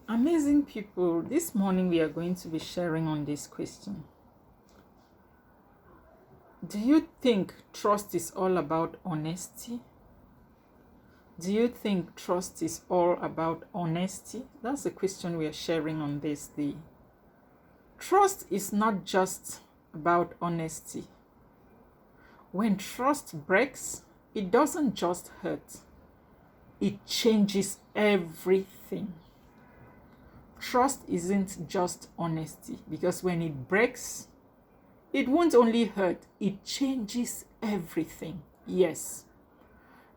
Amazing people, this morning we are going to be sharing on this question. Do you think trust is all about honesty? Do you think trust is all about honesty? That's the question we are sharing on this day. Trust is not just about honesty. When trust breaks, it doesn't just hurt, it changes everything. Trust isn't just honesty, because when it breaks, it won't only hurt, it changes everything. Yes.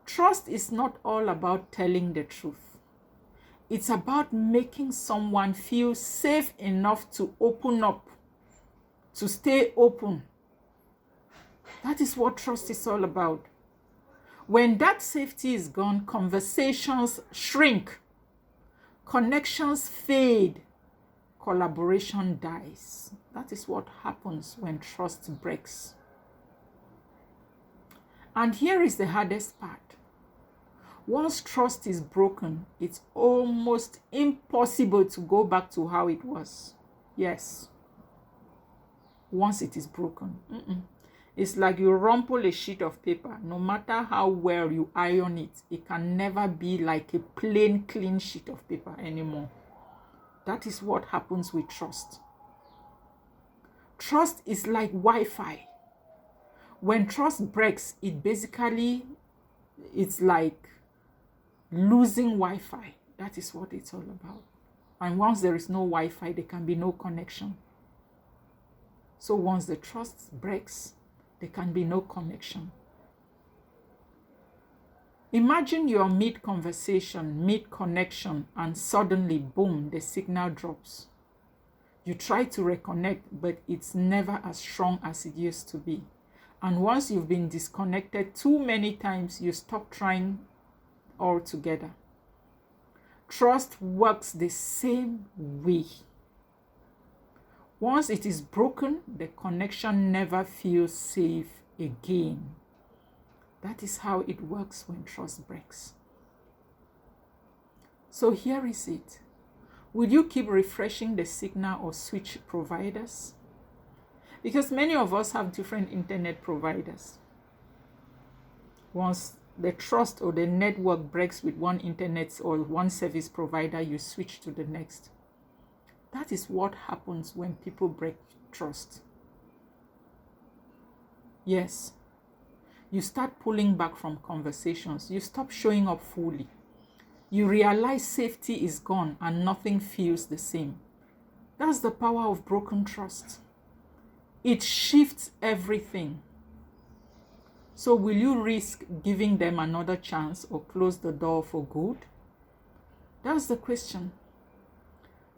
Trust is not all about telling the truth. It's about making someone feel safe enough to open up, to stay open. That is what trust is all about. When that safety is gone, conversations shrink, connections fade, collaboration dies. That is what happens when trust breaks. And here is the hardest part. Once trust is broken, it's almost impossible to go back to how it was. Yes. Once it is broken. It's like you rumple a sheet of paper. No matter how well you iron it, it can never be like a plain, clean sheet of paper anymore. That is what happens with trust. Trust is like Wi-Fi. When trust breaks, it's like losing Wi-Fi. That is what it's all about. And once there is no Wi-Fi, there can be no connection. So once the trust breaks, there can be no connection. Imagine you're mid-conversation, mid-connection, and suddenly, boom, the signal drops. You try to reconnect, but it's never as strong as it used to be. And once you've been disconnected too many times, you stop trying altogether. Trust works the same way. Once it is broken, the connection never feels safe again. That is how it works when trust breaks. So here is it. Will you keep refreshing the signal or switch providers? Because many of us have different internet providers. Once the trust or the network breaks with one internet or one service provider, you switch to the next. That is what happens when people break trust. Yes. You start pulling back from conversations. You stop showing up fully. You realize safety is gone and nothing feels the same. That's the power of broken trust. It shifts everything. So will you risk giving them another chance or close the door for good? That's the question.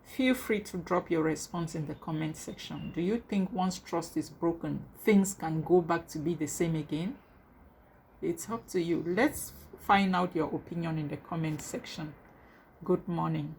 Feel free to drop your response in the comment section. Do you think once trust is broken, things can go back to be the same again? It's up to you. Let's find out your opinion in the comment section. Good morning.